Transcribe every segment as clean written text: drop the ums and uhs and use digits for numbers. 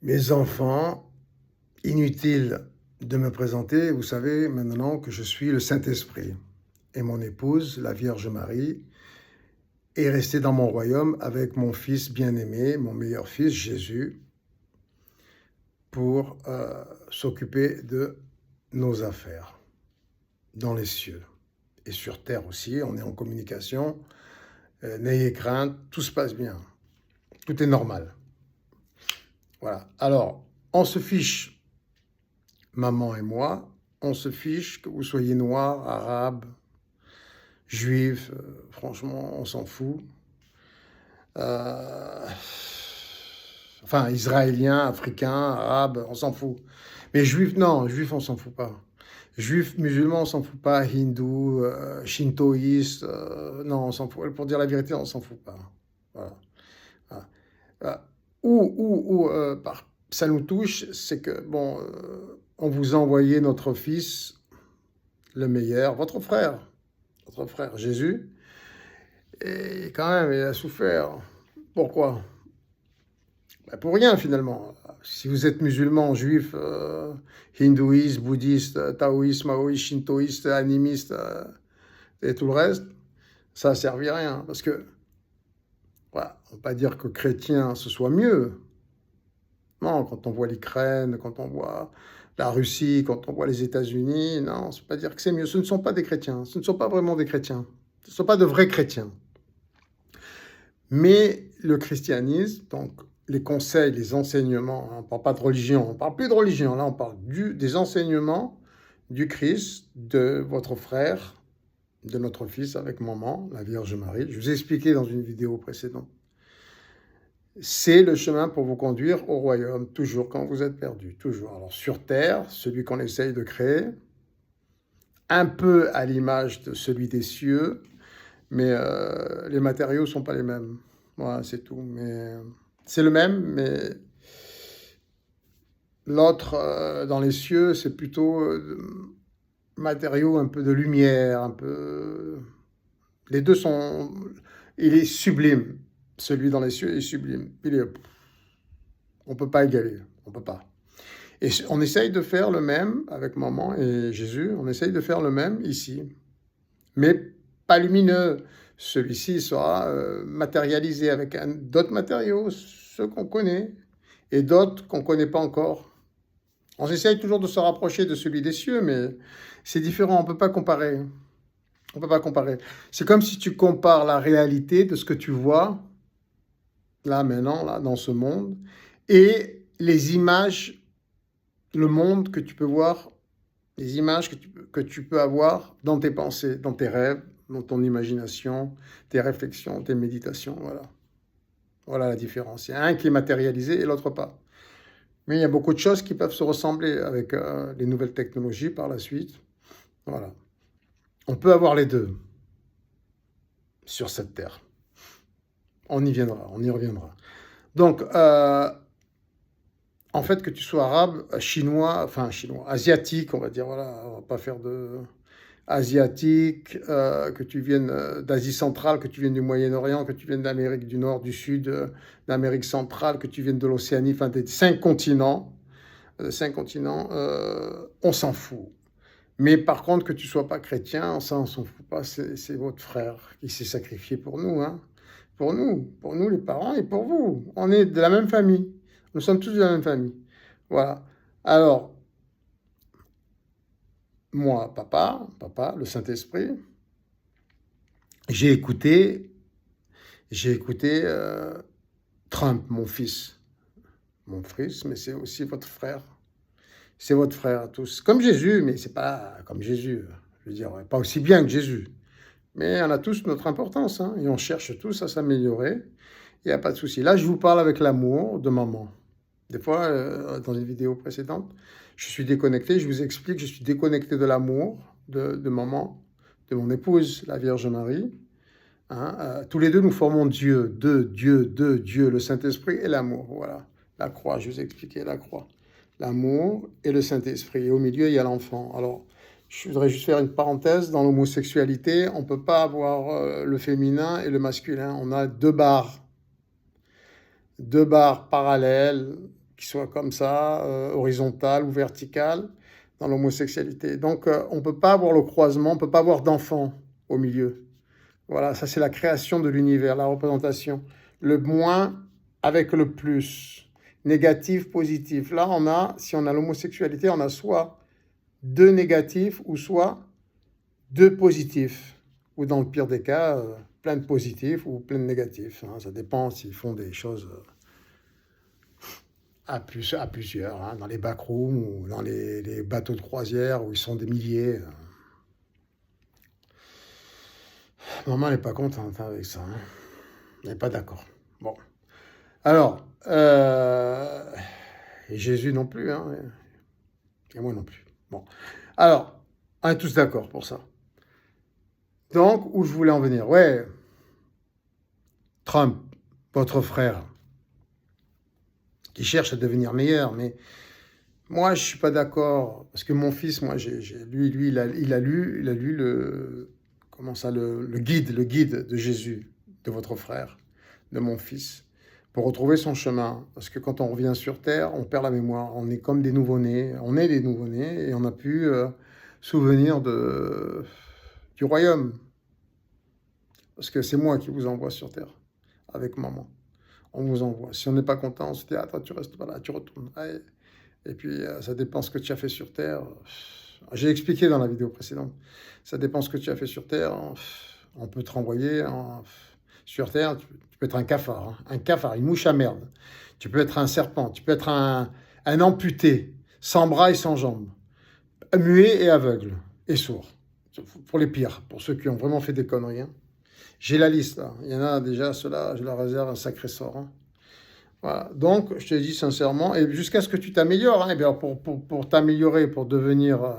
Mes enfants, inutile de me présenter, vous savez maintenant que je suis le Saint-Esprit. Et mon épouse, la Vierge Marie, est restée dans mon royaume avec mon fils bien-aimé, mon meilleur fils, Jésus, pour s'occuper de nos affaires dans les cieux. Et sur terre aussi, on est en communication. N'ayez crainte, tout se passe bien. Tout est normal. Voilà. Alors, on se fiche, maman et moi, on se fiche que vous soyez noir, arabe, juif, franchement, on s'en fout. Euh, enfin, israélien, africain, arabe, on s'en fout. Mais juif, non, juif, on s'en fout pas. Juif, musulman, on s'en fout pas. Hindou, shintoïste, non, on s'en fout. Pour dire la vérité, on s'en fout pas. Voilà. Voilà. Euh, ça nous touche, c'est que, bon, on vous a envoyé notre fils, le meilleur, votre frère Jésus, et quand même, il a souffert. Pourquoi? Ben, pour rien, finalement. Si vous êtes musulman, juif, hindouiste, bouddhiste, taoïste, maoïste, shintoïste, animiste, et tout le reste, ça ne servi à rien. Parce que, voilà, on ne peut pas dire que chrétien, ce soit mieux. Non, quand on voit l'Ukraine, quand on voit la Russie, quand on voit les États-Unis, non, ça ne veut pas dire que c'est mieux. Ce ne sont pas des chrétiens, ce ne sont pas vraiment des chrétiens. Ce ne sont pas de vrais chrétiens. Mais le christianisme, donc les conseils, les enseignements, on ne parle pas de religion, on ne parle plus de religion, là on parle des enseignements du Christ, de votre frère, de notre fils avec maman, la Vierge Marie. Je vous ai expliqué dans une vidéo précédente. C'est le chemin pour vous conduire au royaume, toujours quand vous êtes perdu, toujours. Alors sur terre, celui qu'on essaye de créer, un peu à l'image de celui des cieux, mais les matériaux ne sont pas les mêmes. Voilà, c'est tout. Mais c'est le même, mais l'autre, dans les cieux, c'est plutôt matériaux un peu de lumière, un peu... Les deux sont... Il est sublime. Celui dans les cieux est sublime. On ne peut pas égaler. On ne peut pas. Et on essaye de faire le même avec maman et Jésus. On essaye de faire le même ici. Mais pas lumineux. Celui-ci sera matérialisé avec d'autres matériaux, ceux qu'on connaît, et d'autres qu'on ne connaît pas encore. On essaye toujours de se rapprocher de celui des cieux, mais c'est différent, on ne peut pas comparer. On ne peut pas comparer. C'est comme si tu compares la réalité de ce que tu vois, là, maintenant, là, dans ce monde, et les images, le monde que tu peux voir, les images que tu peux avoir dans tes pensées, dans tes rêves, dans ton imagination, tes réflexions, tes méditations, voilà. Voilà la différence. Il y a un qui est matérialisé et l'autre pas. Mais il y a beaucoup de choses qui peuvent se ressembler avec les nouvelles technologies par la suite. Voilà. On peut avoir les deux sur cette terre. On y viendra, on y reviendra. Donc, en fait, que tu sois arabe, chinois, asiatique, on va dire, voilà, on va pas faire de... asiatique, que tu viennes d'Asie centrale, que tu viennes du Moyen-Orient, que tu viennes d'Amérique du Nord, du Sud, d'Amérique centrale, que tu viennes de l'Océanie, enfin des 5 continents, on s'en fout. Mais par contre, que tu ne sois pas chrétien, ça, on ne s'en fout pas, c'est votre frère qui s'est sacrifié pour nous, hein. Pour nous les parents et pour vous. On est de la même famille. Nous sommes tous de la même famille. Voilà. Alors, moi, papa, le Saint-Esprit, j'ai écouté Trump, mon fils, mais c'est aussi votre frère. C'est votre frère à tous. Comme Jésus, mais c'est pas comme Jésus. Je veux dire, pas aussi bien que Jésus. Mais on a tous notre importance, hein, et on cherche tous à s'améliorer. Il n'y a pas de souci. Là, je vous parle avec l'amour de maman. Des fois, dans une vidéo précédente, je suis déconnecté, je vous explique, je suis déconnecté de l'amour de maman, de mon épouse, la Vierge Marie. Hein, tous les deux, nous formons Dieu, Dieu, le Saint-Esprit et l'amour. Voilà, la croix, je vous ai expliqué la croix. L'amour et le Saint-Esprit. Et au milieu, il y a l'enfant. Alors, je voudrais juste faire une parenthèse. Dans l'homosexualité, on ne peut pas avoir le féminin et le masculin. On a deux barres parallèles qui soit comme ça, horizontale ou verticale, dans l'homosexualité. Donc, on ne peut pas avoir le croisement, on ne peut pas avoir d'enfant au milieu. Voilà, ça c'est la création de l'univers, la représentation. Le moins avec le plus. Négatif, positif. Là, si on a l'homosexualité, on a soit deux négatifs ou soit deux positifs. Ou dans le pire des cas, plein de positifs ou plein de négatifs. Hein. Ça dépend s'ils font des choses à plusieurs, hein, dans les backrooms ou dans les bateaux de croisière où ils sont des milliers. Maman n'est pas contente avec ça. Hein. Elle n'est pas d'accord. Bon. Alors, et Jésus non plus, hein, et moi non plus. Bon. Alors, on est tous d'accord pour ça. Donc, où je voulais en venir? Ouais, Trump, votre frère, qui cherche à devenir meilleur, mais moi, je ne suis pas d'accord, parce que mon fils, moi, lui, il a lu comment ça, le guide de Jésus, de votre frère, de mon fils, pour retrouver son chemin. Parce que quand on revient sur Terre, on perd la mémoire. On est comme des nouveau-nés. On est des nouveau-nés et on a pu souvenir du royaume. Parce que c'est moi qui vous envoie sur Terre, avec maman. On vous envoie. Si on n'est pas content, on se dit, ah, toi, tu restes pas là, tu retournes. Allez. Et puis, ça dépend ce que tu as fait sur Terre. J'ai expliqué dans la vidéo précédente. Ça dépend ce que tu as fait sur Terre. On peut te renvoyer sur Terre. Tu peux être un cafard. Hein. Un cafard, une mouche à merde. Tu peux être un serpent. Tu peux être un amputé, sans bras et sans jambes. Muet et aveugle. Et sourd. Pour les pires. Pour ceux qui ont vraiment fait des conneries. Hein. J'ai la liste, là. Il y en a déjà, ceux-là, je leur réserve un sacré sort. Hein. Voilà. Donc, je te dis sincèrement, et jusqu'à ce que tu t'améliores, hein, et bien pour t'améliorer, pour devenir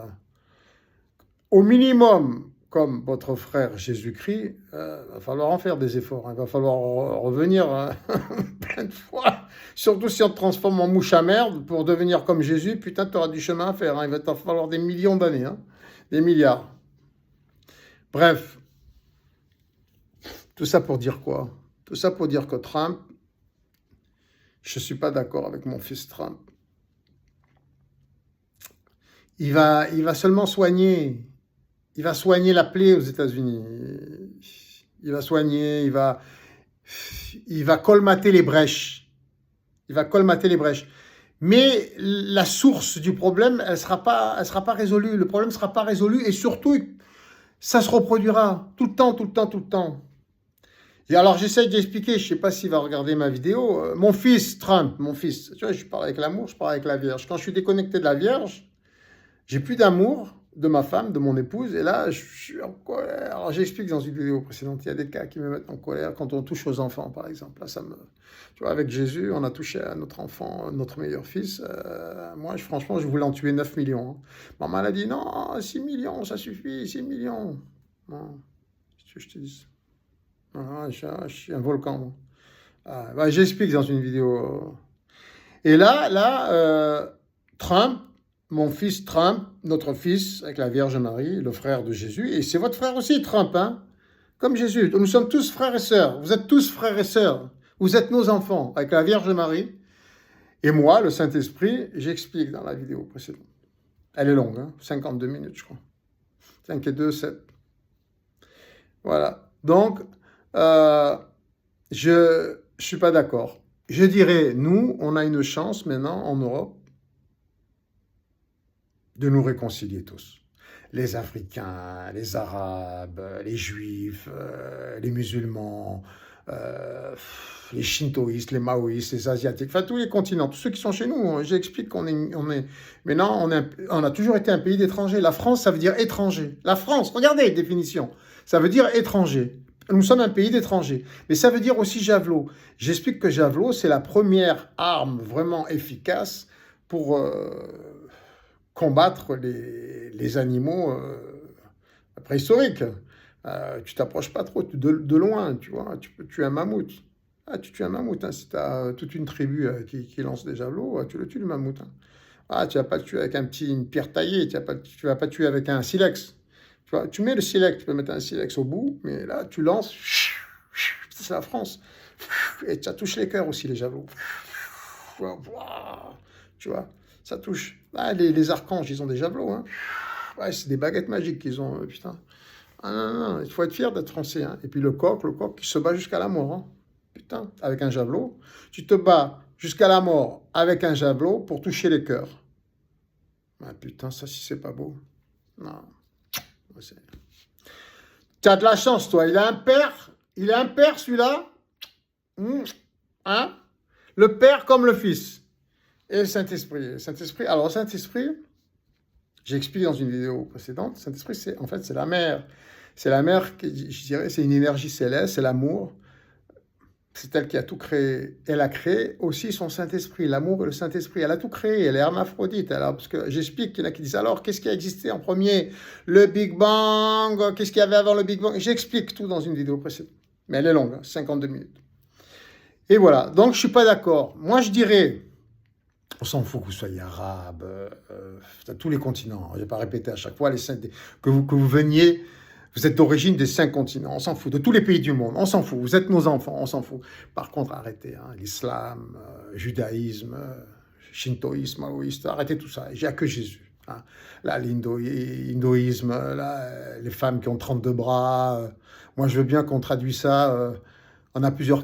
au minimum comme votre frère Jésus-Christ, va falloir en faire des efforts. Hein. Il va falloir revenir plein de fois. Surtout si on te transforme en mouche à merde pour devenir comme Jésus, putain, tu auras du chemin à faire. Hein. Il va t'en falloir des millions d'années, hein, des milliards. Bref, tout ça pour dire quoi? Tout ça pour dire que Trump, je ne suis pas d'accord avec mon fils Trump. Il va seulement soigner. Il va soigner la plaie aux États-Unis. Il va soigner, il va colmater les brèches. Il va colmater les brèches. Mais la source du problème, elle sera pas résolue. Le problème ne sera pas résolu et surtout, ça se reproduira tout le temps, tout le temps, tout le temps. Et alors, j'essaie d'expliquer, je ne sais pas s'il va regarder ma vidéo. Mon fils, Trump, mon fils, tu vois, je parle avec l'amour, je parle avec la Vierge. Quand je suis déconnecté de la Vierge, j'ai plus d'amour de ma femme, de mon épouse, et là, je suis en colère. Alors, j'explique dans une vidéo précédente, il y a des cas qui me mettent en colère quand on touche aux enfants, par exemple. Là, tu vois, avec Jésus, on a touché à notre enfant, notre meilleur fils. Moi, franchement, je voulais en tuer 9 millions. Hein. Maman, elle a dit, non, 6 millions, ça suffit, 6 millions. Non, qu'est-ce que je te dis? Ah, je suis un volcan, moi. Bah, j'explique dans une vidéo. Et là, Trump, mon fils Trump, notre fils, avec la Vierge Marie, le frère de Jésus, et c'est votre frère aussi, Trump, hein, comme Jésus. Nous sommes tous frères et sœurs. Vous êtes tous frères et sœurs. Vous êtes nos enfants, avec la Vierge Marie. Et moi, le Saint-Esprit, j'explique dans la vidéo précédente. Elle est longue, hein, 52 minutes, je crois. 5 et 2, 7. Voilà. Donc, je ne suis pas d'accord. Je dirais, nous, on a une chance maintenant en Europe de nous réconcilier tous. Les Africains, les Arabes, les Juifs, les musulmans, les shintoïstes, les maoïstes, les Asiatiques, enfin tous les continents, tous ceux qui sont chez nous. J'explique qu'on est... Maintenant, on a toujours été un pays d'étrangers. La France, ça veut dire étranger. La France, regardez, définition. Ça veut dire étranger. Nous sommes un pays d'étrangers. Mais ça veut dire aussi javelot. J'explique que javelot, c'est la première arme vraiment efficace pour combattre les animaux préhistoriques. Tu t'approches pas trop, de loin, tu vois. Tu peux tuer un mammouth. Ah, tu tues un mammouth. Hein. Si tu as toute une tribu qui lance des javelots, tu le tues, le mammouth. Hein. Ah, tu vas pas le tuer avec une pierre taillée. Tu vas pas tuer avec un silex. Tu vois, tu mets le silex, tu peux mettre un silex au bout, mais là, tu lances, c'est la France. Et ça touche les cœurs aussi, les javelots. Tu vois, ça touche. Ah, les archanges, ils ont des javelots. Hein. Ouais, c'est des baguettes magiques qu'ils ont, putain. Ah, non, non, il faut être fier d'être français. Hein. Et puis le coq qui se bat jusqu'à la mort. Hein. Putain, avec un javelot. Tu te bats jusqu'à la mort avec un javelot pour toucher les cœurs. Ah, putain, ça, si c'est pas beau. Non. Tu as de la chance, toi. Il a un père. Il a un père, celui-là. Hein? Le père comme le fils. Et le Saint-Esprit. Saint-Esprit. Alors, Saint-Esprit, j'explique dans une vidéo précédente, Saint-Esprit, c'est en fait, c'est la mère. C'est la mère, je dirais, c'est une énergie céleste, c'est l'amour. C'est elle qui a tout créé. Elle a créé aussi son Saint-Esprit, l'amour et le Saint-Esprit. Elle a tout créé, elle est hermaphrodite. Alors, parce que j'explique qu'il y en a qui disent, alors, qu'est-ce qui a existé en premier? Le Big Bang, qu'est-ce qu'il y avait avant le Big Bang? J'explique tout dans une vidéo précédente. Mais elle est longue, 52 minutes. Et voilà, donc je ne suis pas d'accord. Moi, je dirais, on s'en fout que vous soyez arabe, tous les continents. Je ne vais pas répéter à chaque fois que vous veniez. Vous êtes d'origine des 5 continents, on s'en fout, de tous les pays du monde, on s'en fout, vous êtes nos enfants, on s'en fout. Par contre, arrêtez, hein, l'islam, judaïsme, shintoïsme, maoïsme, arrêtez tout ça, il n'y a que Jésus. Hein. Là, l'hindouisme, les femmes qui ont 32 bras, moi je veux bien qu'on traduise ça, on a plusieurs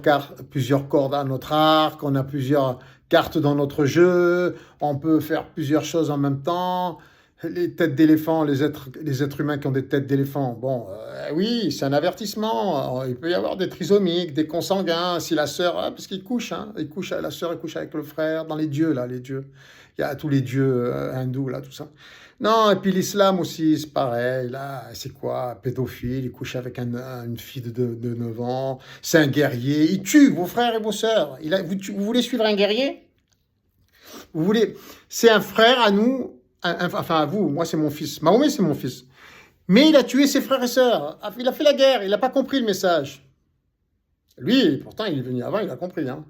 cordes à notre arc, on a plusieurs cartes dans notre jeu, on peut faire plusieurs choses en même temps. Les têtes d'éléphant, les êtres humains qui ont des têtes d'éléphant, bon, oui, c'est un avertissement. Il peut y avoir des trisomiques, des consanguins, si la sœur, parce qu'ils couchent, hein, la sœur, elle couche avec le frère, dans les dieux, là, les dieux. Il y a tous les dieux hindous, là, tout ça. Non, et puis l'islam aussi, c'est pareil, là, c'est quoi? Pédophile, il couche avec une fille de 9 ans, c'est un guerrier, il tue vos frères et vos sœurs. Vous voulez suivre un guerrier? C'est un frère à nous. Enfin, à vous, moi c'est mon fils. Mahomet c'est mon fils. Mais il a tué ses frères et sœurs. Il a fait la guerre, il n'a pas compris le message. Lui, pourtant, il est venu avant, il a compris. Hein.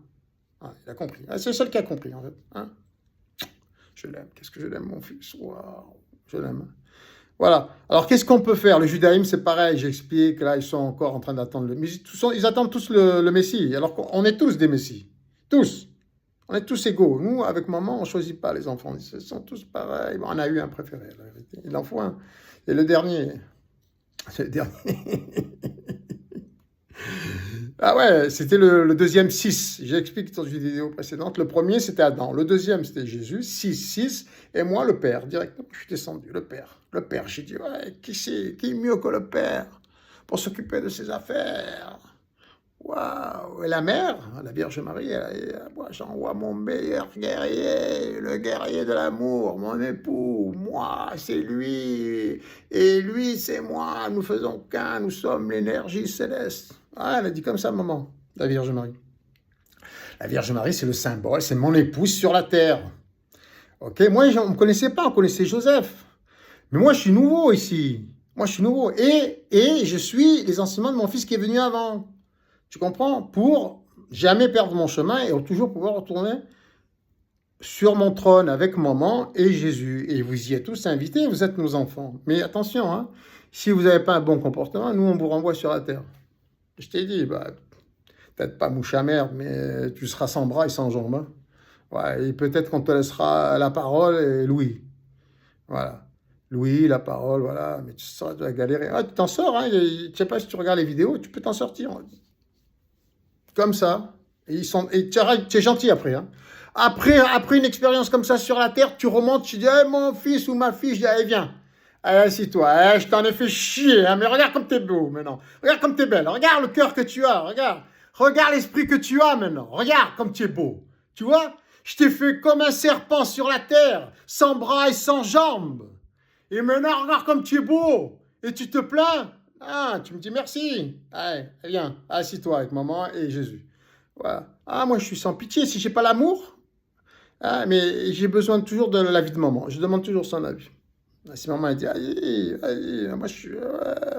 Ah, il a compris. Ah, c'est le seul qui a compris, en fait. Hein. Je l'aime. Qu'est-ce que je l'aime, mon fils. Waouh, je l'aime. Voilà. Alors, qu'est-ce qu'on peut faire? Le judaïsme, c'est pareil. J'explique. Là, ils sont encore en train d'attendre le Messie. Ils attendent tous le Messie. Alors qu'on est tous des Messies. Tous. On est tous égaux. Nous, avec maman, on ne choisit pas les enfants. Ils sont tous pareils. Bon, on a eu un préféré, la vérité. Il en faut un. Et le dernier. C'est le dernier. Ah ouais, c'était le deuxième 6. J'explique dans une vidéo précédente. Le premier, c'était Adam. Le deuxième, c'était Jésus. 6. Et moi, le Père. Directement, je suis descendu. Le Père. Le Père. J'ai dit, ouais, qui est mieux que le Père pour s'occuper de ses affaires? Waouh! Et la mère, la Vierge Marie, moi j'envoie mon meilleur guerrier, le guerrier de l'amour, mon époux, moi c'est lui, et lui c'est moi, nous faisons qu'un, nous sommes l'énergie céleste. Ah, elle a dit comme ça, maman, la Vierge Marie. La Vierge Marie, c'est le symbole, c'est mon épouse sur la terre. Ok, moi on ne me connaissait pas, on connaissait Joseph. Mais moi je suis nouveau ici, moi je suis nouveau, et je suis les enseignements de mon fils qui est venu avant. Tu comprends? Pour jamais perdre mon chemin et toujours pouvoir retourner sur mon trône avec maman et Jésus. Et vous y êtes tous invités, vous êtes nos enfants. Mais attention, hein, si vous n'avez pas un bon comportement, nous, on vous renvoie sur la terre. Je t'ai dit, peut-être pas mouche à merde, mais tu seras sans bras et sans jambes. Ouais, et peut-être qu'on te laissera la parole et Louis. Voilà. Louis, la parole, voilà. Mais tu vas galérer. Ah, tu t'en sors, hein. Je ne sais pas si tu regardes les vidéos, tu peux t'en sortir. Comme ça. Et tu es gentil après. Hein. Après une expérience comme ça sur la terre, tu remontes, tu dis, hey, mon fils ou ma fille, je dis, allez, viens. Allez, assis-toi. Hey, je t'en ai fait chier, hein, mais regarde comme t'es beau maintenant. Regarde comme t'es belle. Regarde le cœur que tu as. Regarde l'esprit que tu as maintenant. Regarde comme tu es beau. Tu vois? Je t'ai fait comme un serpent sur la terre, sans bras et sans jambes. Et maintenant, regarde comme tu es beau. Et tu te plains? Ah, tu me dis merci. Allez, viens, assis-toi avec maman et Jésus. Voilà. Ah, moi, je suis sans pitié. Si j'ai pas l'amour, mais j'ai besoin toujours de l'avis de maman. Je demande toujours son avis. Si maman elle dit, allez, moi,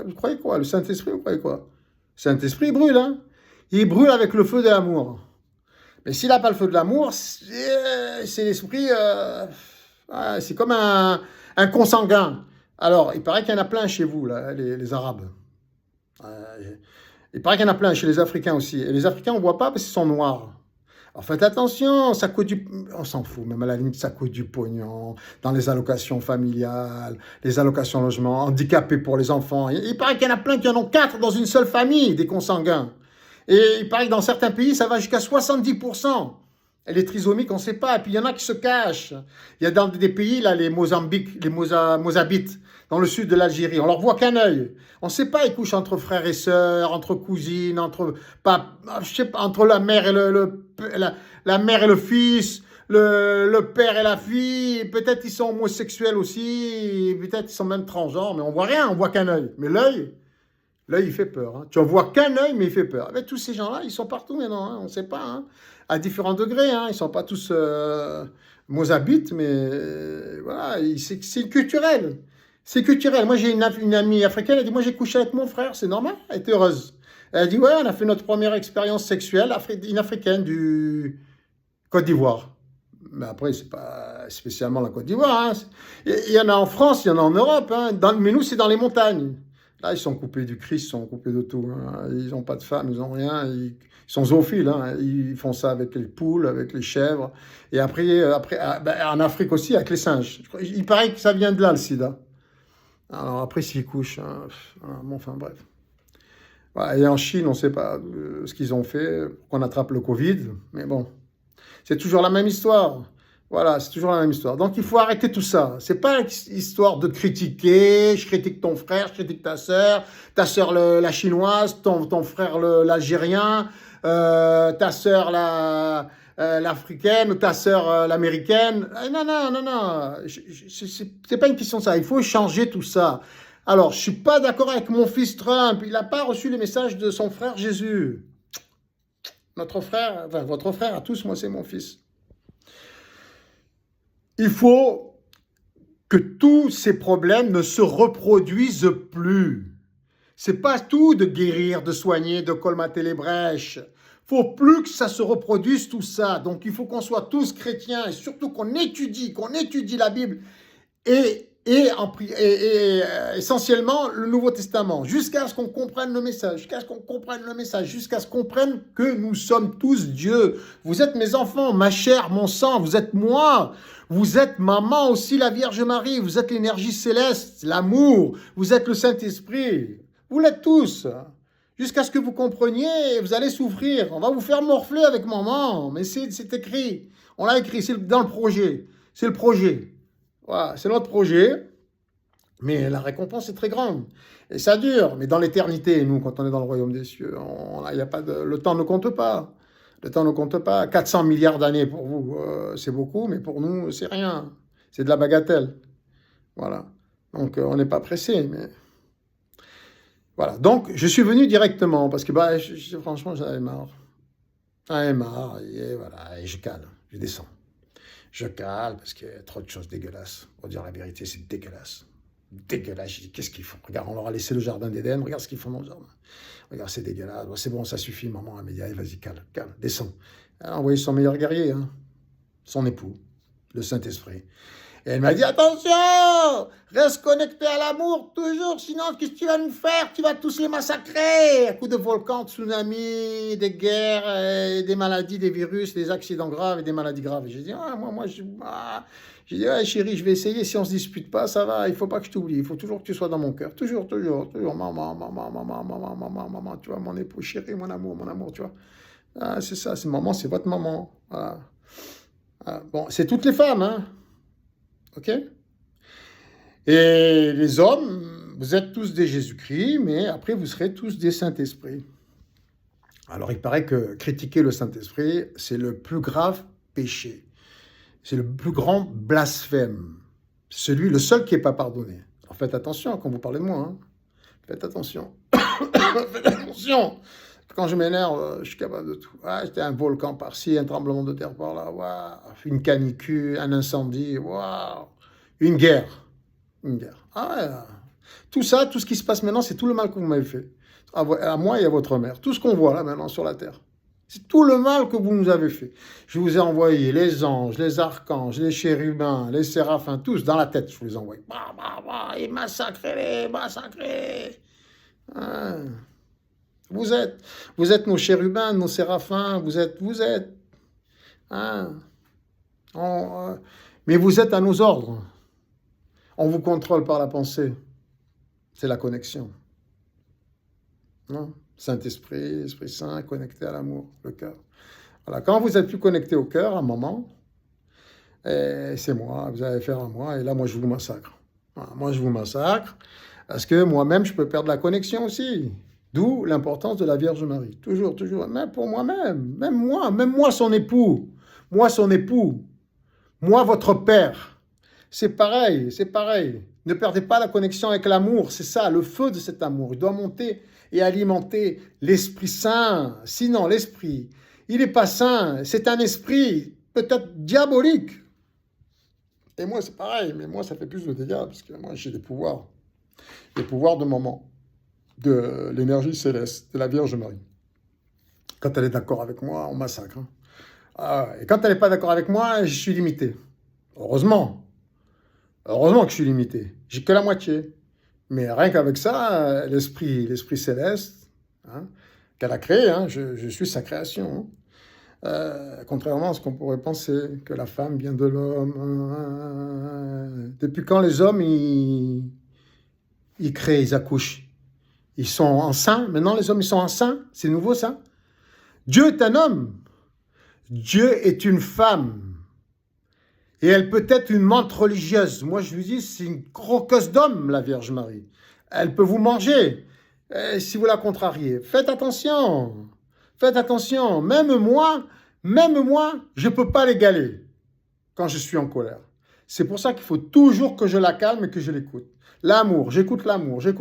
vous croyez quoi? Le Saint-Esprit, vous croyez quoi? Le Saint-Esprit, il brûle, hein? Il brûle avec le feu de l'amour. Mais s'il n'a pas le feu de l'amour, c'est l'esprit, c'est comme un consanguin. Alors, il paraît qu'il y en a plein chez vous, là, les Arabes. Il paraît qu'il y en a plein chez les Africains aussi. Et les Africains, on ne voit pas parce qu'ils sont noirs. Alors faites attention, ça coûte on s'en fout, même à la limite, ça coûte du pognon, dans les allocations familiales, les allocations logement, handicapés pour les enfants. Il paraît qu'il y en a plein qui en ont 4 dans une seule famille, des consanguins. Et il paraît que dans certains pays, ça va jusqu'à 70%. Et les trisomiques, on ne sait pas. Et puis il y en a qui se cachent. Il y a dans des pays, là, les Mozambiques, les Mozabites, dans le sud de l'Algérie, on leur voit qu'un œil. On ne sait pas, ils couchent entre frères et sœurs, entre cousines, je sais pas, entre la mère et la mère et le fils, le père et la fille. Peut-être ils sont homosexuels aussi, peut-être ils sont même transgenres, mais on voit rien, on voit qu'un œil. Mais l'œil, il fait peur. Hein. Tu en vois qu'un œil, mais il fait peur. Mais tous ces gens-là, ils sont partout maintenant, hein, on ne sait pas. Hein, à différents degrés. Hein, ils ne sont pas tous mozabites, mais voilà, c'est culturel. C'est culturel. Moi, j'ai une amie africaine, elle dit, moi, j'ai couché avec mon frère, c'est normal, elle est heureuse. Elle dit, ouais, on a fait notre première expérience sexuelle, une africaine du Côte d'Ivoire. Mais après, c'est pas spécialement la Côte d'Ivoire. Hein. Il y en a en France, il y en a en Europe. Hein. Mais nous, c'est dans les montagnes. Là, ils sont coupés du Christ, ils sont coupés de tout. Hein. Ils n'ont pas de femmes, ils n'ont rien. Ils sont zoophiles. Hein. Ils font ça avec les poules, avec les chèvres. Et après en Afrique aussi, avec les singes. Il paraît que ça vient de là, le sida. Alors après, s'ils couchent, hein, bon, enfin bref. Voilà, et en Chine, on ne sait pas ce qu'ils ont fait pour qu'on attrape le Covid. Mais bon, c'est toujours la même histoire. Voilà, c'est toujours la même histoire. Donc, il faut arrêter tout ça. C'est pas une histoire de critiquer. Je critique ton frère, je critique ta sœur la chinoise, ton frère l'algérien, ta sœur l'africaine, ou ta sœur l'américaine. Non, non, non, non. C'est pas une question de ça. Il faut changer tout ça. Alors, je suis pas d'accord avec mon fils Trump. Il n'a pas reçu les messages de son frère Jésus. Notre frère, enfin, votre frère à tous, moi, c'est mon fils. Il faut que tous ces problèmes ne se reproduisent plus. C'est pas tout de guérir, de soigner, de colmater les brèches. Faut plus que ça se reproduise tout ça. Donc il faut qu'on soit tous chrétiens et surtout qu'on étudie la Bible et essentiellement le Nouveau Testament, jusqu'à ce qu'on comprenne le message, jusqu'à ce qu'on comprenne que nous sommes tous Dieu. Vous êtes mes enfants, ma chair, mon sang, vous êtes moi. Vous êtes maman aussi, la Vierge Marie, vous êtes l'énergie céleste, l'amour, vous êtes le Saint-Esprit. Vous l'êtes tous. Jusqu'à ce que vous compreniez, vous allez souffrir. On va vous faire morfler avec maman, mais c'est écrit. On l'a écrit, c'est dans le projet. C'est le projet. Voilà, c'est notre projet, mais la récompense est très grande. Et ça dure, mais dans l'éternité, nous, quand on est dans le royaume des cieux, le temps ne compte pas. Le temps ne compte pas. 400 milliards d'années pour vous, c'est beaucoup, mais pour nous, c'est rien. C'est de la bagatelle. Voilà. Donc, on n'est pas pressé, mais... Voilà. Donc, je suis venu directement, parce que, franchement, j'en avais marre. J'en avais marre, et voilà, et je cale, je descends. Je cale parce qu'il y a trop de choses dégueulasses. Pour dire la vérité, c'est dégueulasse. Dégueulasse. Je dis, qu'est-ce qu'ils font? Regarde, on leur a laissé le jardin d'Éden. Regarde ce qu'ils font dans le jardin. Regarde, c'est dégueulasse. Bon, c'est bon, ça suffit, maman. Elle m'a dit, allez, vas-y, cale, descends. Elle a envoyé son meilleur guerrier, hein, son époux, le Saint-Esprit. Et elle m'a dit, attention, reste connecté à l'amour toujours, sinon, qu'est-ce que tu vas nous faire? Tu vas tous les massacrer. À coups de volcans, de tsunamis, des guerres, des maladies, des virus, des accidents graves et des maladies graves. Et j'ai dit, j'ai dit, ouais, chérie, je vais essayer. Si on ne se dispute pas, ça va. Il ne faut pas que je t'oublie. Il faut toujours que tu sois dans mon cœur. Toujours. Maman, tu vois, mon époux, chérie, mon amour, tu vois. Ah, c'est ça, c'est maman, c'est votre maman. Voilà. Ah, bon, c'est toutes les femmes, hein. OK? Et les hommes, vous êtes tous des Jésus-Christ, mais après, vous serez tous des Saint-Esprit. Alors, il paraît que critiquer le Saint-Esprit, c'est le plus grave péché. C'est le plus grand blasphème. Le seul qui n'est pas pardonné. Alors, faites attention quand vous parlez de moi. Hein. Faites attention. Faites attention. Quand je m'énerve, je suis capable de tout. Ah, c'était un volcan par-ci, un tremblement de terre par-là, wow. Une canicule, un incendie, wow. Une guerre. Ah ouais. Tout ça, tout ce qui se passe maintenant, c'est tout le mal que vous m'avez fait. À moi et à votre mère. Tout ce qu'on voit là maintenant sur la terre. C'est tout le mal que vous nous avez fait. Je vous ai envoyé les anges, les archanges, les chérubins, les séraphins, tous dans la tête, je vous les envoie. Et massacrez-les. Ah. Vous êtes nos chérubins, nos séraphins, vous êtes. Hein? On, mais vous êtes à nos ordres. On vous contrôle par la pensée. C'est la connexion. Non? Saint-Esprit, Esprit Saint, connecté à l'amour, le cœur. Voilà. Quand vous êtes plus connecté au cœur, à un moment, c'est moi, vous allez faire à moi, et là, moi, je vous massacre. Voilà, moi, je vous massacre, parce que moi-même, je peux perdre la connexion aussi. D'où l'importance de la Vierge Marie. Toujours, toujours, même pour moi-même, même moi, son époux, moi, votre père. C'est pareil, c'est pareil. Ne perdez pas la connexion avec l'amour, c'est ça, le feu de cet amour. Il doit monter et alimenter l'Esprit Saint. Sinon, l'Esprit, il n'est pas saint, c'est un esprit peut-être diabolique. Et moi, c'est pareil, mais moi, ça fait plus de dégâts, parce que moi, j'ai des pouvoirs de moment, de l'énergie céleste, de la Vierge Marie. Quand elle est d'accord avec moi, on massacre. Hein. Et quand elle n'est pas d'accord avec moi, je suis limité. Heureusement que je suis limité. J'ai que la moitié. Mais rien qu'avec ça, l'esprit céleste, hein, qu'elle a créé, hein, je suis sa création. Contrairement à ce qu'on pourrait penser, que la femme vient de l'homme. Depuis quand les hommes, ils créent, ils accouchent? Ils sont enceints. Maintenant, les hommes, ils sont enceints. C'est nouveau, ça. Dieu est un homme. Dieu est une femme. Et elle peut être une menthe religieuse. Moi, je lui dis, c'est une croqueuse d'homme, la Vierge Marie. Elle peut vous manger si vous la contrariez. Faites attention. Faites attention. Même moi, je ne peux pas l'égaler quand je suis en colère. C'est pour ça qu'il faut toujours que je la calme et que je l'écoute. L'amour, j'écoute l'amour. Il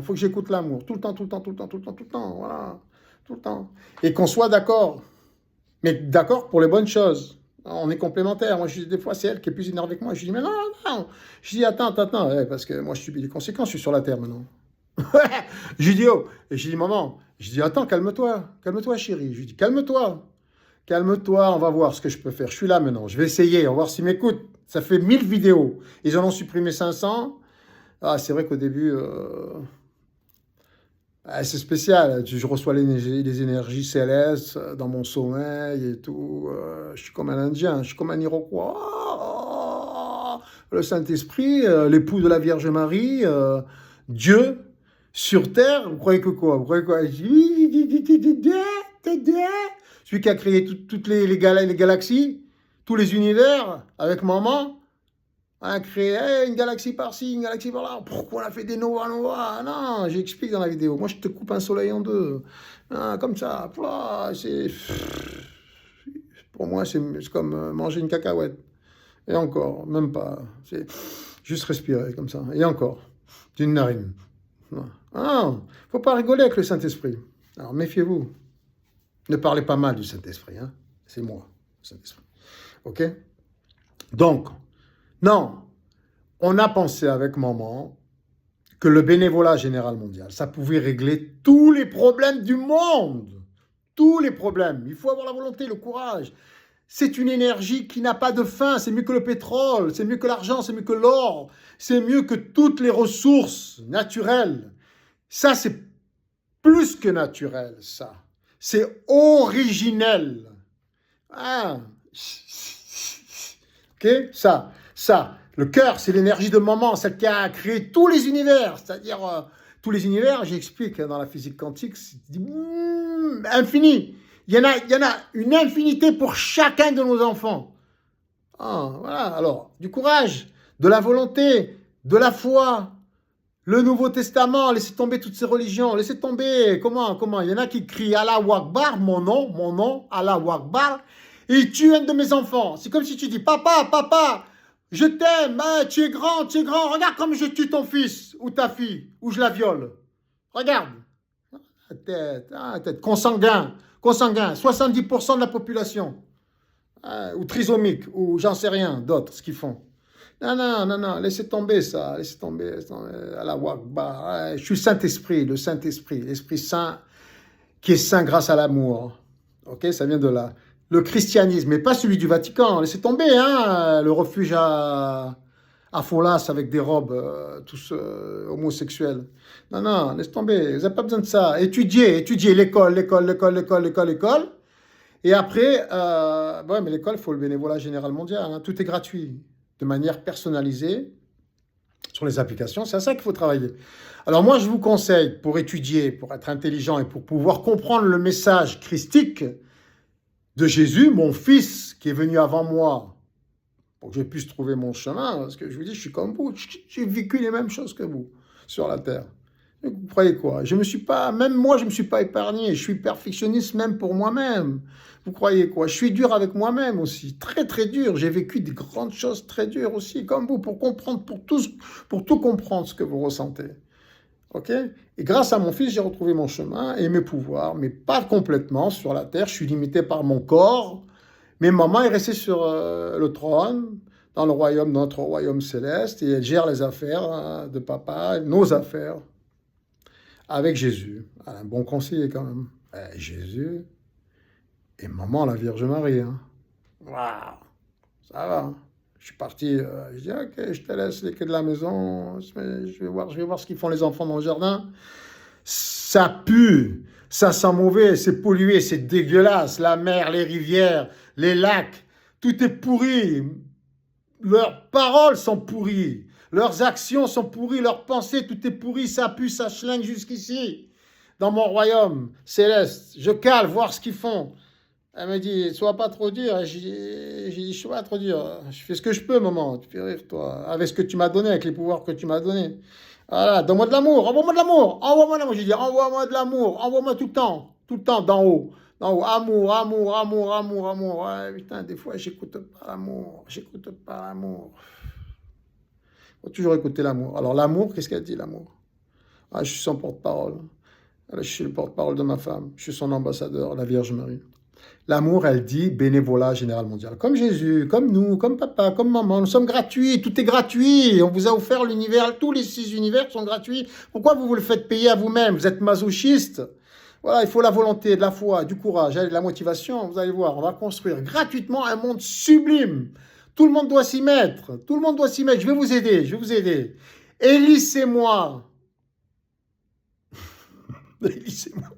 faut que j'écoute l'amour. Tout le temps. Voilà. Tout le temps. Et qu'on soit d'accord. Mais d'accord pour les bonnes choses. On est complémentaires. Moi, des fois, c'est elle qui est plus énervée que moi. Je dis, mais non. Je dis, attends. Parce que moi, je subis les conséquences. Je suis sur la terre maintenant. Je lui dis, oh. Et je dis, maman. Je dis, attends, calme-toi. Calme-toi, chérie. Je lui dis, calme-toi. Calme-toi, on va voir ce que je peux faire. Je suis là maintenant. Je vais essayer. On va voir s'ils m'écoutent. Ça fait 1000 vidéos. Ils en ont supprimé 500. C'est vrai qu'au début... c'est spécial, je reçois les énergies célestes dans mon sommeil et tout. Je suis comme un Indien, je suis comme un Iroquois. Le Saint-Esprit, l'époux de la Vierge Marie, Dieu, sur terre, vous croyez que quoi? Vous croyez quoi? Celui qui a créé toutes les galaxies, tous les univers, avec maman. On créé une galaxie par-ci, une galaxie par-là. Pourquoi on a fait des nova? Non, j'explique dans la vidéo. Moi, je te coupe un soleil en deux. Comme ça. Pour moi, c'est comme manger une cacahuète. Et encore, même pas. C'est juste respirer comme ça. Et encore, d'une narine. Faut pas rigoler avec le Saint-Esprit. Alors, méfiez-vous. Ne parlez pas mal du Saint-Esprit. Hein. C'est moi, le Saint-Esprit. OK? Donc, non, on a pensé avec maman que le bénévolat général mondial, ça pouvait régler tous les problèmes du monde. Tous les problèmes. Il faut avoir la volonté, le courage. C'est une énergie qui n'a pas de fin. C'est mieux que le pétrole, c'est mieux que l'argent, c'est mieux que l'or. C'est mieux que toutes les ressources naturelles. Ça, c'est plus que naturel, ça. C'est originel. OK? Ça. Le cœur, c'est l'énergie de maman, celle qui a créé tous les univers. C'est-à-dire, tous les univers, j'explique dans la physique quantique, c'est infini. Il y en a une infinité pour chacun de nos enfants. Voilà, alors, du courage, de la volonté, de la foi, le Nouveau Testament, laissez tomber toutes ces religions, laissez tomber, comment, il y en a qui crient Allahu Akbar, mon nom, Allahu Akbar, et ils tuent un de mes enfants. C'est comme si tu dis, papa, je t'aime, tu es grand, regarde comme je tue ton fils ou ta fille, ou je la viole. Regarde. Tête, consanguin, 70% de la population. Ou trisomique, ou j'en sais rien d'autre, ce qu'ils font. Non, laissez tomber ça, Allahu Akbar. Je suis le Saint-Esprit, l'Esprit Saint, qui est saint grâce à l'amour. Ok, ça vient de là. Le christianisme, mais pas celui du Vatican. Laissez tomber, le refuge à Folas avec des robes, tous homosexuels. Non, laisse tomber. Vous n'avez pas besoin de ça. Étudiez l'école. Et après, ouais, mais l'école, il faut le bénévolat général mondial, hein. Tout est gratuit, de manière personnalisée, sur les applications. C'est à ça qu'il faut travailler. Alors moi, je vous conseille, pour étudier, pour être intelligent et pour pouvoir comprendre le message christique de Jésus, mon fils qui est venu avant moi, pour que je puisse trouver mon chemin, parce que je vous dis, je suis comme vous, j'ai vécu les mêmes choses que vous sur la terre. Vous croyez quoi? Je me suis pas, même moi, je me suis pas épargné. Je suis perfectionniste même pour moi-même. Vous croyez quoi? Je suis dur avec moi-même aussi, très très dur. J'ai vécu des grandes choses très dures aussi, comme vous, pour comprendre, pour tout comprendre ce que vous ressentez. Ok? Et grâce à mon fils, j'ai retrouvé mon chemin et mes pouvoirs, mais pas complètement sur la terre. Je suis limité par mon corps. Mais maman est restée sur le trône, dans le royaume, notre royaume céleste, et elle gère les affaires de papa, nos affaires, avec Jésus. Elle a un bon conseiller quand même. Jésus et maman, la Vierge Marie. Hein. Waouh, ça va. Hein. Je suis parti, je dis, ok, je te laisse les clés de la maison, je vais voir ce qu'ils font les enfants dans le jardin. Ça pue, ça sent mauvais, c'est pollué, c'est dégueulasse. La mer, les rivières, les lacs, tout est pourri. Leurs paroles sont pourries, leurs actions sont pourries, leurs pensées, tout est pourri, ça pue, ça schlingue jusqu'ici, dans mon royaume céleste. Je cale, voir ce qu'ils font. Elle me dit, sois pas trop dur. J'ai dit, je suis pas trop dur. Je fais ce que je peux, maman. Tu fais rire, toi. Avec ce que tu m'as donné, avec les pouvoirs que tu m'as donnés. Voilà, donne-moi de l'amour, envoie-moi de l'amour, envoie-moi de l'amour. J'ai dit, envoie-moi de l'amour, envoie-moi tout le temps, d'en haut. D'en haut, amour, amour, amour, amour, amour. Ouais, putain, des fois, j'écoute pas l'amour. J'écoute pas l'amour. Faut toujours écouter l'amour. Alors, l'amour, qu'est-ce qu'elle dit, l'amour? Ah, je suis son porte-parole. Je suis le porte-parole de ma femme. Je suis son ambassadeur, la Vierge Marie. L'amour, elle dit bénévolat général mondial. Comme Jésus, comme nous, comme papa, comme maman, nous sommes gratuits, tout est gratuit. On vous a offert l'univers, tous les 6 univers sont gratuits. Pourquoi vous le faites payer à vous-même? Vous êtes masochiste. Voilà, il faut la volonté, de la foi, du courage, de la motivation. Vous allez voir, on va construire gratuitement un monde sublime. Tout le monde doit s'y mettre. Tout le monde doit s'y mettre. Je vais vous aider, je vais vous aider. Élisez-moi. Élisez-moi.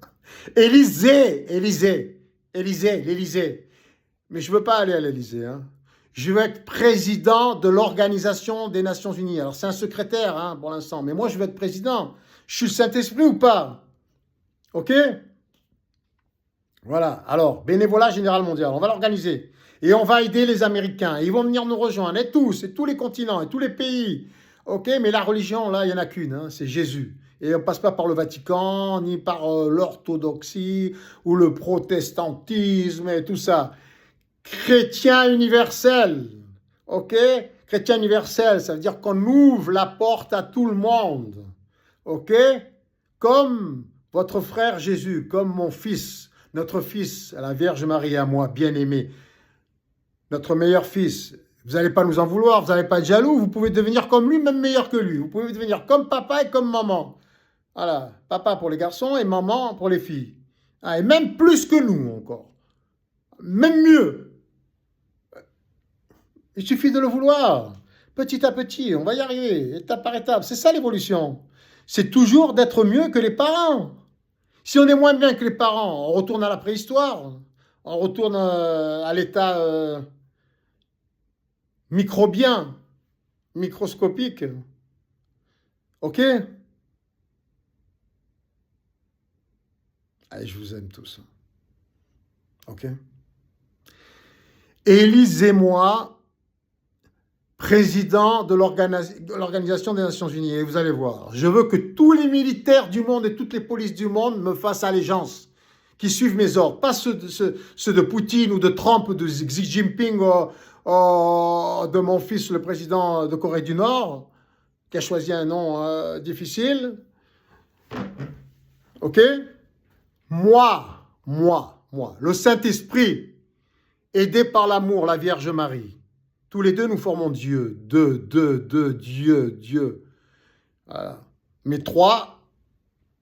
L'Élysée. Mais je ne veux pas aller à l'Élysée. Hein. Je veux être président de l'Organisation des Nations Unies. Alors, c'est un secrétaire hein, pour l'instant. Mais moi, je veux être président. Je suis le Saint-Esprit ou pas? OK? Voilà. Alors, bénévolat général mondial. On va l'organiser. Et on va aider les Américains. Ils vont venir nous rejoindre. Et tous les continents, et tous les pays. OK? Mais la religion, là, il n'y en a qu'une. Hein, c'est Jésus. Et on ne passe pas par le Vatican, ni par l'orthodoxie, ou le protestantisme, et tout ça. Chrétien universel, ok? Chrétien universel, ça veut dire qu'on ouvre la porte à tout le monde, ok? Comme votre frère Jésus, comme mon fils, notre fils, la Vierge Marie à moi, bien-aimé, notre meilleur fils. Vous n'allez pas nous en vouloir, vous n'allez pas être jaloux, vous pouvez devenir comme lui, même meilleur que lui. Vous pouvez devenir comme papa et comme maman. Voilà, papa pour les garçons et maman pour les filles. Ah, et même plus que nous encore. Même mieux. Il suffit de le vouloir. Petit à petit, on va y arriver, étape par étape. C'est ça l'évolution. C'est toujours d'être mieux que les parents. Si on est moins bien que les parents, on retourne à la préhistoire. On retourne à l'état microbien, microscopique. OK? Allez, je vous aime tous. OK? Élisez-moi président de l'Organisation des Nations Unies. Et vous allez voir, je veux que tous les militaires du monde et toutes les polices du monde me fassent allégeance, qui suivent mes ordres. Pas ceux de Poutine ou de Trump ou de Xi Jinping ou de mon fils, le président de Corée du Nord, qui a choisi un nom difficile. OK? Moi, le Saint-Esprit, aidé par l'amour, la Vierge Marie. Tous les deux, nous formons Dieu. Dieu. Voilà. Mais 3,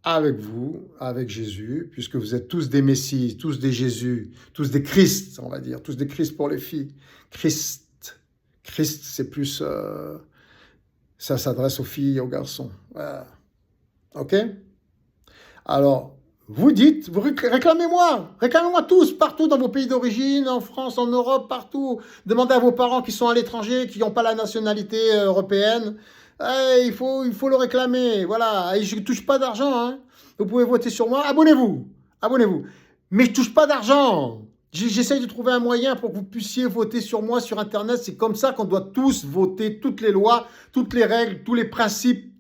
avec vous, avec Jésus, puisque vous êtes tous des Messies, tous des Jésus, tous des Christ, on va dire, tous des Christ pour les filles. Christ, c'est plus... ça s'adresse aux filles et aux garçons. Voilà. OK? Alors, Vous dites, vous réclamez-moi tous, partout dans vos pays d'origine, en France, en Europe, partout. Demandez à vos parents qui sont à l'étranger, qui n'ont pas la nationalité européenne. Il faut le réclamer, voilà. Et je ne touche pas d'argent, hein. Vous pouvez voter sur moi, abonnez-vous. Mais je ne touche pas d'argent. J'essaye de trouver un moyen pour que vous puissiez voter sur moi sur Internet. C'est comme ça qu'on doit tous voter toutes les lois, toutes les règles, tous les principes,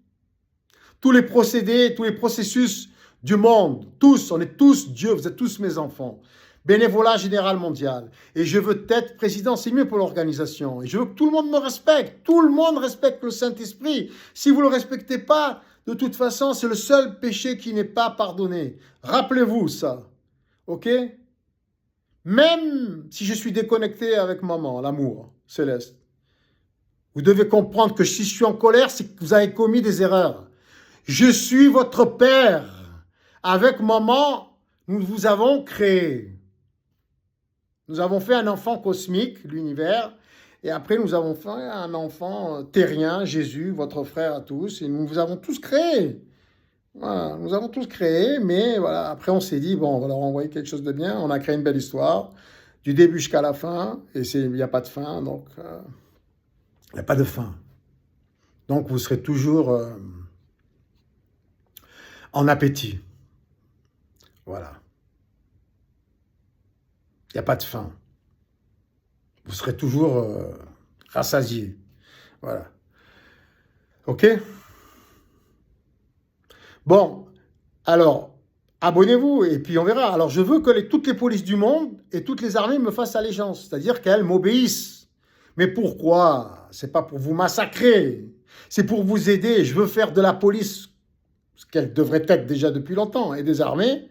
tous les procédés, tous les processus du monde. Tous, on est tous Dieu, vous êtes tous mes enfants. Bénévolat général mondial. Et je veux être président, c'est mieux pour l'organisation. Et je veux que tout le monde me respecte. Tout le monde respecte le Saint-Esprit. Si vous ne le respectez pas, de toute façon, c'est le seul péché qui n'est pas pardonné. Rappelez-vous ça. OK? Même si je suis déconnecté avec maman, l'amour céleste, vous devez comprendre que si je suis en colère, c'est que vous avez commis des erreurs. Je suis votre père. Avec maman, nous vous avons créé. Nous avons fait un enfant cosmique, l'univers, et après nous avons fait un enfant terrien, Jésus, votre frère à tous, et nous vous avons tous créés. Voilà, nous avons tous créé, mais voilà, après on s'est dit, bon, on va leur envoyer quelque chose de bien, on a créé une belle histoire, du début jusqu'à la fin, et il n'y a pas de fin, donc il n'y a pas de fin. Donc vous serez toujours en appétit. Voilà. Il n'y a pas de fin. Vous serez toujours rassasié. Voilà. OK? Bon, alors, abonnez-vous et puis on verra. Alors, je veux que toutes les polices du monde et toutes les armées me fassent allégeance, c'est-à-dire qu'elles m'obéissent. Mais pourquoi? C'est pas pour vous massacrer, c'est pour vous aider. Je veux faire de la police, ce qu'elle devrait être déjà depuis longtemps, et des armées,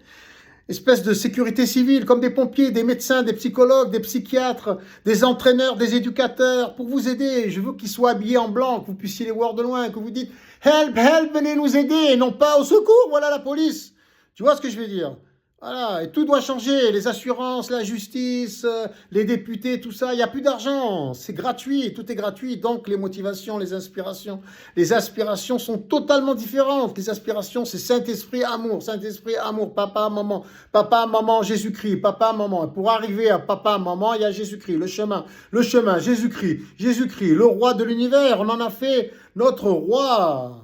espèce de sécurité civile, comme des pompiers, des médecins, des psychologues, des psychiatres, des entraîneurs, des éducateurs, pour vous aider. Je veux qu'ils soient habillés en blanc, que vous puissiez les voir de loin, que vous dites « Help, help, venez nous aider !» et non pas « Au secours, voilà la police !» Tu vois ce que je veux dire? Voilà, et tout doit changer, les assurances, la justice, les députés, tout ça, il n'y a plus d'argent, c'est gratuit, tout est gratuit, donc les motivations, les aspirations sont totalement différentes. Les aspirations, c'est Saint-Esprit, amour, papa, maman, Jésus-Christ, papa, maman. Pour arriver à papa, maman, il y a Jésus-Christ, le chemin, Jésus-Christ, le roi de l'univers, on en a fait notre roi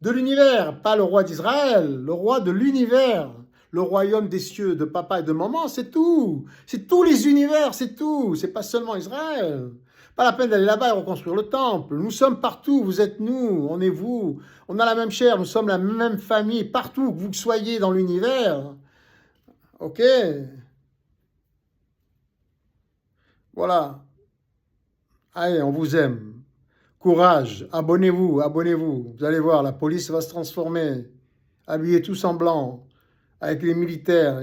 de l'univers, pas le roi d'Israël, le roi de l'univers. Le royaume des cieux de papa et de maman, c'est tout. C'est tous les univers, c'est tout. C'est pas seulement Israël. Pas la peine d'aller là-bas et reconstruire le temple. Nous sommes partout, vous êtes nous, on est vous. On a la même chair, nous sommes la même famille, partout que vous soyez dans l'univers. OK? Voilà. Allez, on vous aime. Courage, abonnez-vous. Vous allez voir, la police va se transformer. Habillez tous en blanc. Avec les militaires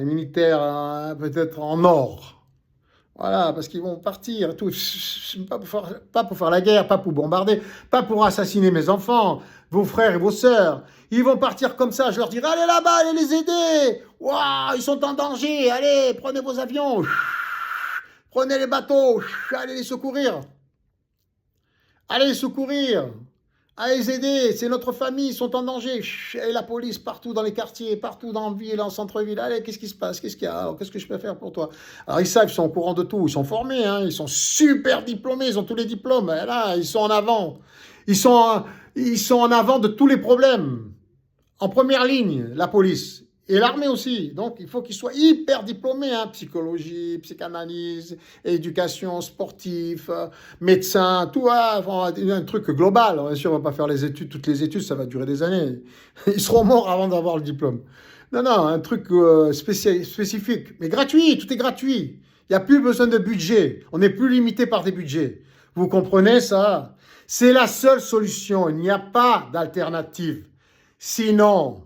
peut-être en or. Voilà, parce qu'ils vont partir, tout. Pas pour faire la guerre, pas pour bombarder, pas pour assassiner mes enfants, vos frères et vos sœurs. Ils vont partir comme ça, je leur dirai, allez là-bas, allez les aider. Waouh, ils sont en danger, allez, prenez vos avions. Prenez les bateaux, allez les secourir. Allez les secourir. À les aider, c'est notre famille, ils sont en danger. Et la police partout dans les quartiers, partout dans la ville, en centre-ville. Allez, qu'est-ce qui se passe? Qu'est-ce qu'il y a? Alors, qu'est-ce que je peux faire pour toi? Alors, ils savent, ils sont au courant de tout, ils sont formés, hein, ils sont super diplômés, ils ont tous les diplômes. Et là, ils sont en avant. Ils sont en avant de tous les problèmes. En première ligne, la police. Et l'armée aussi. Donc, il faut qu'ils soient hyper diplômés. Hein, psychologie, psychanalyse, éducation, sportif, médecin, tout. Un truc global. Bien sûr, on ne va pas faire les études. Toutes les études, ça va durer des années. Ils seront morts avant d'avoir le diplôme. Non, un truc spécifique. Mais gratuit, tout est gratuit. Il n'y a plus besoin de budget. On n'est plus limité par des budgets. Vous comprenez ça? C'est la seule solution. Il n'y a pas d'alternative. Sinon...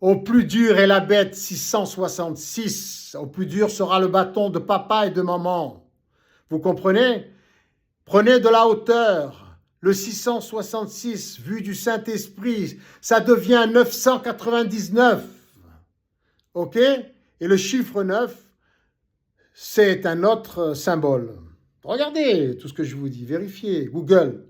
Au plus dur est la bête 666. Au plus dur sera le bâton de papa et de maman. Vous comprenez? Prenez de la hauteur. Le 666, vu du Saint-Esprit, ça devient 999. OK? Et le chiffre 9, c'est un autre symbole. Regardez tout ce que je vous dis. Vérifiez. Google.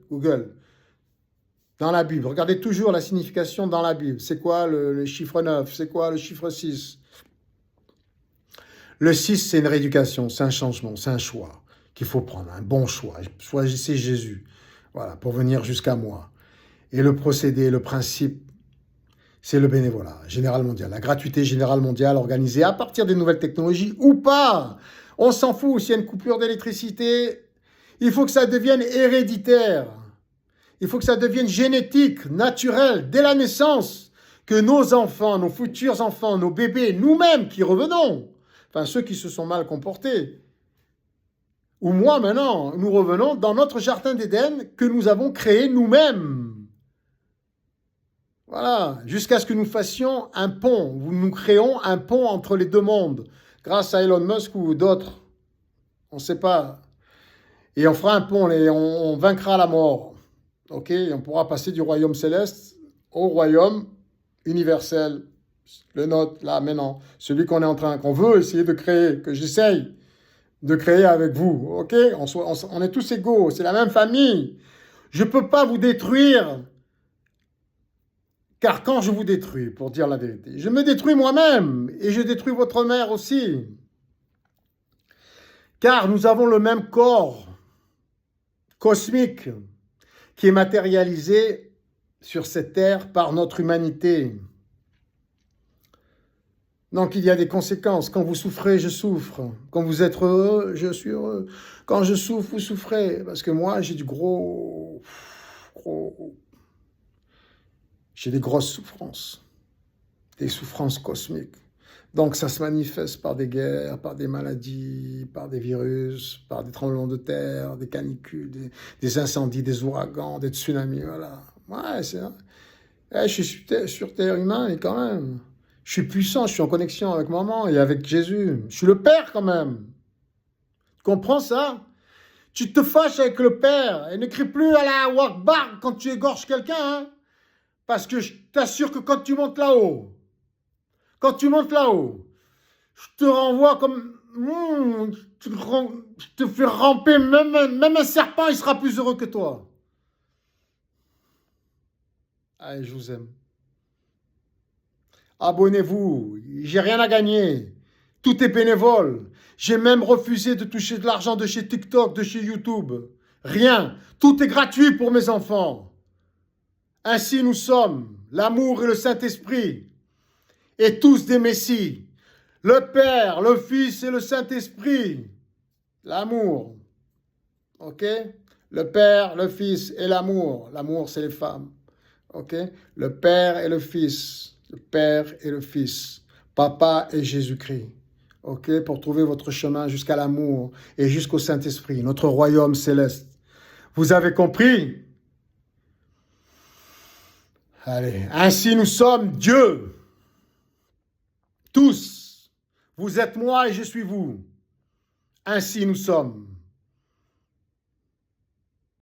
Dans la Bible, regardez toujours la signification dans la Bible. C'est quoi le chiffre 9? C'est quoi le chiffre 6? Le 6, c'est une rééducation, c'est un changement, c'est un choix qu'il faut prendre, un bon choix. Choisissez Jésus, voilà, pour venir jusqu'à moi. Et le procédé, le principe, c'est le bénévolat général mondial, la gratuité générale mondiale organisée à partir des nouvelles technologies ou pas. On s'en fout, s'il y a une coupure d'électricité, il faut que ça devienne héréditaire. Il faut que ça devienne génétique, naturel, dès la naissance, que nos enfants, nos futurs enfants, nos bébés, nous-mêmes qui revenons, enfin ceux qui se sont mal comportés, ou moi maintenant, nous revenons dans notre jardin d'Éden que nous avons créé nous-mêmes. Voilà, jusqu'à ce que nous fassions un pont, nous créons un pont entre les deux mondes, grâce à Elon Musk ou d'autres, on ne sait pas. Et on fera un pont et on vaincra la mort. Ok, et on pourra passer du royaume céleste au royaume universel, le nôtre, là, maintenant, celui qu'on veut essayer de créer, que j'essaye de créer avec vous, ok, on est tous égaux, c'est la même famille, je ne peux pas vous détruire, car quand je vous détruis, pour dire la vérité, je me détruis moi-même, et je détruis votre mère aussi, car nous avons le même corps cosmique, qui est matérialisé sur cette terre par notre humanité. Donc il y a des conséquences. Quand vous souffrez, je souffre. Quand vous êtes heureux, je suis heureux. Quand je souffre, vous souffrez. Parce que moi, j'ai j'ai des grosses souffrances. Des souffrances cosmiques. Donc ça se manifeste par des guerres, par des maladies, par des virus, par des tremblements de terre, des canicules, des incendies, des ouragans, des tsunamis, voilà. Ouais, c'est vrai. Je suis sur terre humaine, et quand même. Je suis puissant, je suis en connexion avec maman et avec Jésus. Je suis le Père quand même. Tu comprends ça? Tu te fâches avec le Père et ne crie plus à la Wakbar quand tu égorges quelqu'un, hein? Parce que je t'assure que quand tu montes là-haut, je te renvoie comme... je te fais ramper, même un serpent, il sera plus heureux que toi. Allez, je vous aime. Abonnez-vous, j'ai rien à gagner. Tout est bénévole. J'ai même refusé de toucher de l'argent de chez TikTok, de chez YouTube. Rien. Tout est gratuit pour mes enfants. Ainsi nous sommes, l'amour et le Saint-Esprit, et tous des Messies. Le Père, le Fils et le Saint-Esprit. L'amour. Ok? Le Père, le Fils et l'amour. L'amour, c'est les femmes. Ok? Le Père et le Fils. Le Père et le Fils. Papa et Jésus-Christ. Ok? Pour trouver votre chemin jusqu'à l'amour et jusqu'au Saint-Esprit, notre royaume céleste. Vous avez compris? Allez. Ainsi nous sommes Dieu. Tous. Vous êtes moi et je suis vous. Ainsi nous sommes.